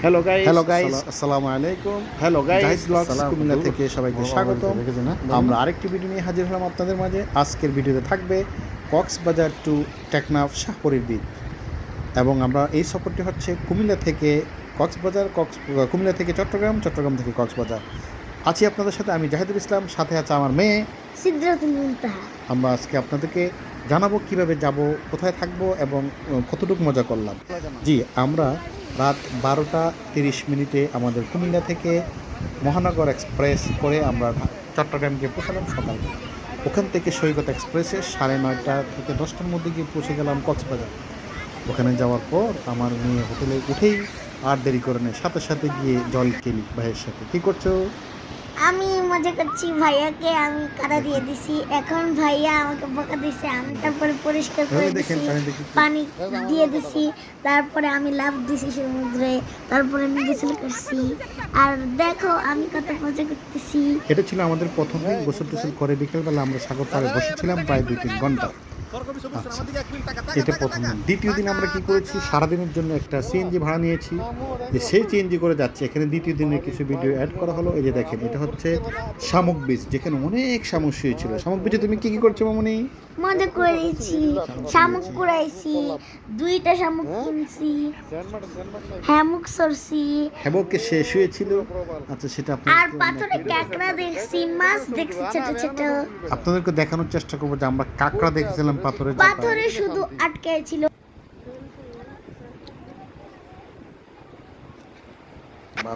Hello guys, আসসালামু আলাইকুম। Zahid blogs Comilla থেকে সবাইকে স্বাগতম। আমরা আরেকটি ভিডিও নিয়ে হাজির হলাম আপনাদের মাঝে। আজকের ভিডিওতে থাকবে কক্সবাজার টু টেকনাফ শাহপরীর বীচ, এবং আমরা এই সফরটি হচ্ছে কুমিল্লা থেকে কক্সবাজার, কুমিল্লা থেকে চট্টগ্রাম, চট্টগ্রাম থেকে কক্সবাজার। আছি আপনাদের সাথে আমি জাহিদুল ইসলাম, সাথে আছে আমার মেয়ে সিদরাতুল মুনতাহা। আমরা আজকে আপনাদেরকে জানাবো কিভাবে যাব, কোথায় থাকবো এবং কতটুকু মজা করলাম। জি, আমরা রাত 12টা 30 মিনিটে আমাদের কুমিল্লা থেকে মহানগর এক্সপ্রেস করে আমরা চট্টগ্রাম গিয়ে পৌঁছালাম সকাল। ওখান থেকে সৈকত এক্সপ্রেসে 9:30 থেকে 10টার মধ্যে গিয়ে পৌঁছে গেলাম কক্সবাজার। ওখানে যাওয়ার পর আমার মেয়ে হোটেলে উঠেই আর দেরি করে নেয়, সাথে সাথে গিয়ে জল খেলি ভাইয়ের সাথে। কী করছো? আমি মজা করছি, ভাইয়াকে আমি কাদা দিয়ে দিছি। এখন ভাইয়া আমাকে বকা দিছে, আমি তারপরে পরিষ্কার করে দিছি, পানি দিয়ে দিছি। তারপরে আমি লাফ দিছি সমুদ্রে, তারপরে আমি গোসল করছি। আর দেখো আমি কত মজা করতেছি। এটা ছিল আমাদের প্রথম দিন। গোসল টোসল করে বিকেলবেলা আমরা সাগর পাড়ে বসেছিলাম প্রায় 2-3 ঘন্টা। আচ্ছা, এটা প্রথম দিন। দ্বিতীয় দিন আমরা কি করেছি, সারাদিনের জন্য একটা সিএনজি ভাড়া নিয়েছি, যে সেই সিএনজি করে যাচ্ছে। এখানে দ্বিতীয় দিনের কিছু ভিডিও অ্যাড করা হলো। এই যে দেখেন, এটা হচ্ছে শামুক বীচ, যেখানে অনেক শামুক শুয়েছিল। শামুক বীচে তুমি কি কি করছো মামনি? মজা করেছি, শামুক কুড়াইছি, 2টা শামুক কিনছি, হ্যামুক সরছি, হ্যাবকে সে শুয়েছিল। আচ্ছা, সেটা আর পাথরে কাঁকড়া দেখছি, মাছ দেখছি ছোট ছোট। আপনাদেরকে দেখানোর চেষ্টা করবো যে আমরা কাঁকড়া দেখছিলাম পাথরে শুধু আটকে ছিল।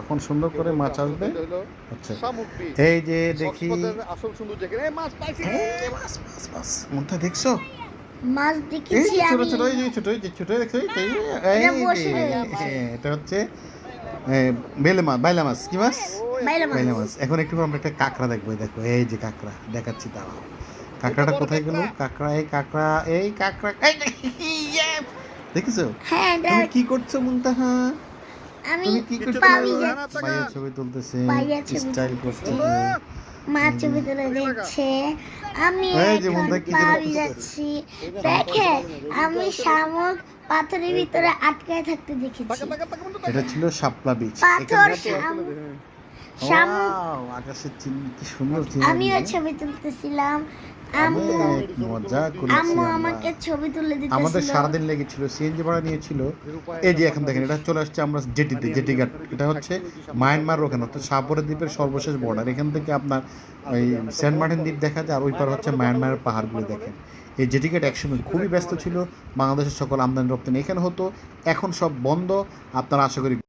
এখন সুন্দর করে মাছ আসবে। আচ্ছা, এই যে দেখি মনটা দেখছো, মাছ দেখেছি আমি। ছোট এটা হচ্ছে বাইলা মাছ। কি মাছ? বাইলা মাছ। এখন একটু আমরা একটা কাঁকড়া দেখবো। দেখো, এই যে কাঁকড়া দেখাচ্ছি, দাঁড়াও। কাঁকড়াটা কোথায় গেল? এই কাঁকড়া দেখেছো? হ্যাঁ, তুমি কি করছো মুনতাহা? আমি তুমি কি করছো? ভাইয়া ছবি তুলতেছে, স্টাইল করছে, মা ছবি তুলে দিচ্ছে। আমি পাবি যাচ্ছি। দেখে আমি শামুক পাথরের ভিতরে আটকায় থাকতে দেখেছি। এটা ছিল শাপলা বীচ। পাথর শামুক আকাশের চিনি, কি সুন্দর চিনি। আমিও ছবি তুলতেছিলাম। মজা আম্মু আমাকে ছবি তুলে দিতেছিল। আমাদের সারাদিন লেগেছিল, সিএনজি ভাড়া নিয়েছিল। এই যে এখন দেখেন, এটা চলে আসছে আমরা জেটি ঘাট। এটা হচ্ছে মায়ানমার, ওখানে অর্থাৎ শাহপরা দ্বীপের সর্বশেষ বর্ডার। এখান থেকে আপনার ওই সেন্ট মার্টিন দ্বীপ দেখা যায়, আর ওই পার হচ্ছে মায়ানমারের পাহাড়গুলো দেখেন। এই জেটি ঘাট একসময় খুবই ব্যস্ত ছিল, বাংলাদেশের সকল আমদানি রপ্তানি এখানে হতো। এখন সব বন্ধ। আপনারা আশা করি